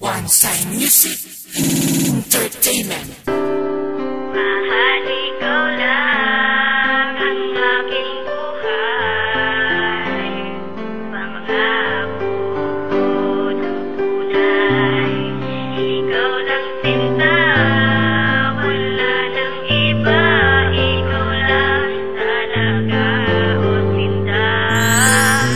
One Side Music Entertainment. Mahal, ikaw lang ang aking buhay. Pangako ko ng tunay. Ikaw lang sinta, wala nang iba. Ikaw lang talaga, o sinta.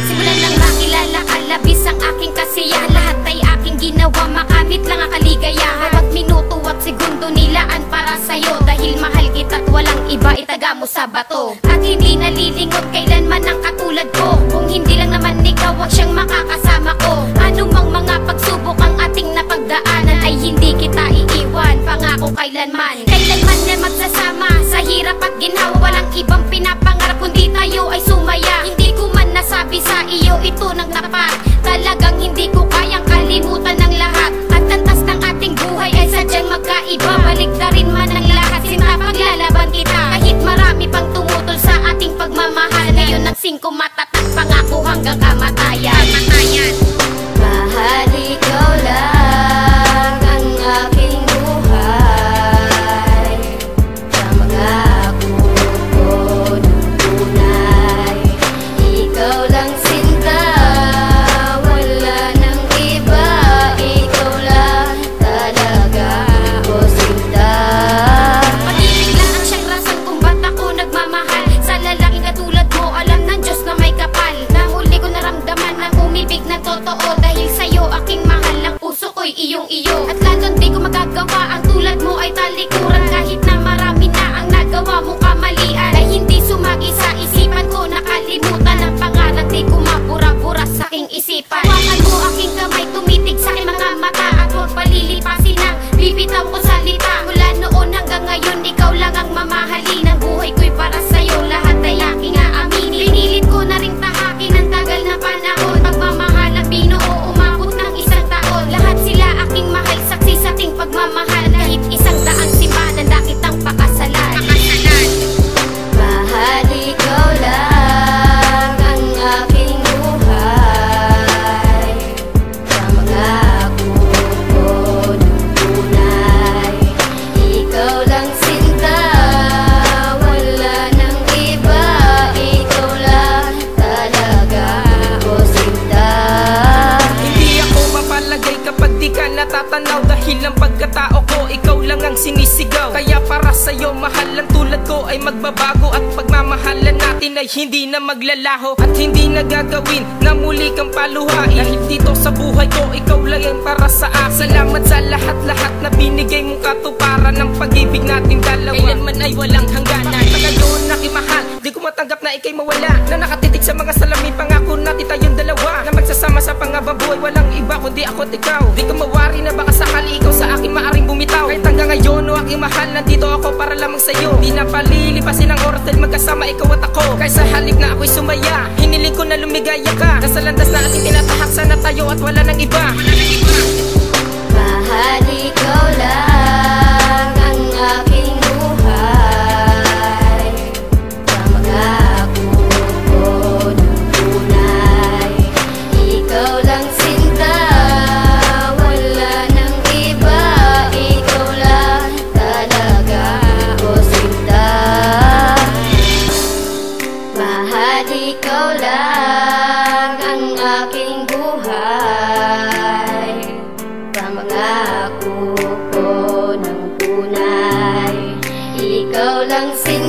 Simulan nang makilala ka, labis ang aking kasiyahan. Lahat ay aking ginawa, makamit lang ang kaligayahan. Bawat minuto at segundo nilaan para sa'yo. Dahil mahal kita't walang iba, itaga mo sa bato. At hindi nalilingot kailanman ang katulad ko. Kung hindi lang naman ikaw ang siyang makakasama ko. Anumang mga pagsubok ang ating napagdaanan, ay hindi kita iiwan, pangako kailanman. Kailanman na magsasama sa hirap at ginhawa. Walang ibang pinapangarap kundi tayo ay sumaya. Hindi ko man nasabi sa iyo ito ng tapat. Talagang hindi ko kayang kalimutan ng lahat. At lantas ng ating buhay ay sadyang magkaiba. Baligtarin man ang lahat, sinta paglalaban kita. Kahit marami pang tumutol sa ating pagmamahal, ngayon ang singko matatak, pangako hanggang kamatayan. Mahal, ikaw lang ang aking buhay. Pangako ko ng tunay. Ikaw lang sinta, wala nang iba. Ikaw lang talaga, o sinta. Pag-ibig lang ang siyang rason kung ba't ako nagmamahal. Sa lalaking katulad mo, alam ng Diyos na may kapal. Nahuli ko naramdaman ng umibig na totoo. Dahil sa'yo aking mahal, ang puso ko'y iyong-iyo. At lalong di ko magagawa, ang tulad mo ay talikuran. Kahit na marami na ang nagawa mo kamalian, ay hindi sumagi sa isipan ko. Nakalimutan ang pangarap, di ko mapura-pura sa aking isipan. Hawakan mo aking kamay, tumitig sa aking mga mata. At huwag palilipasin ang bibitaw ko salita. Mula noon hanggang ngayon, ikaw lang ang mamahalin. Ang buhay ko'y para sa'yo, lahat ay aking aaminin. Pinilit ko na ring tahakin ang tagal na panahon. Pagmamahal ang binuo, umabot ng isang taon. Lahat sila aking mahal, saksi sa ating pagmamahal. Kahit isang daang simbahan, handa kitang pakasalan. Mahal, ikaw lang ang aking buhay. Pangako ko ng tunay. Ikaw lang sinta, wala nang iba. Ikaw lang talaga, o sinta. Hindi ako mapalagay kapag di ka natatanaw. Dahil ang pagkatao ko, ikaw lang ang sinisigaw. Kaya para sa'yo, mahal ang tulad ko ay magbabago. At pagmamahalan natin ay hindi na maglalaho. At hindi na gagawin na muli kang paluhain. Dahil dito sa buhay ko, ikaw lang yan para sa akin. Salamat sa lahat-lahat na binigay mong katuparan ng pag-ibig natin dalawa. Kailanman ay walang hangganan. Sa ngayon nakimahal, di ko matanggap na ikay mawala. Na nakatitig sa mga salamin, pangako natin tayong dalawa. Na magsasama sa pangababoy, walang iba kundi ako at ikaw. Di ko mawari na baka sakali ikaw sa akin maaring bumitaw. Kahit hanggang ngayon, o aking mahal, nandito ako para lamang sa'yo. Di na palilipasin ang oras dahil magkasama ikaw at ako. Kaya sa halip na ako'y sumaya, hiniling ko na lumigaya ka. Nasa landas na ating tinatahak, sana tayo at wala nang iba. Mahal, ikaw lang ang aking buhay. Pangako ko ng tunay. Ikaw lang sinta, wala nang iba. Ikaw lang talaga, o sinta. Mahal, ikaw lang ang aking buhay. Pangako ko ng tunay. Ikaw lang sinta.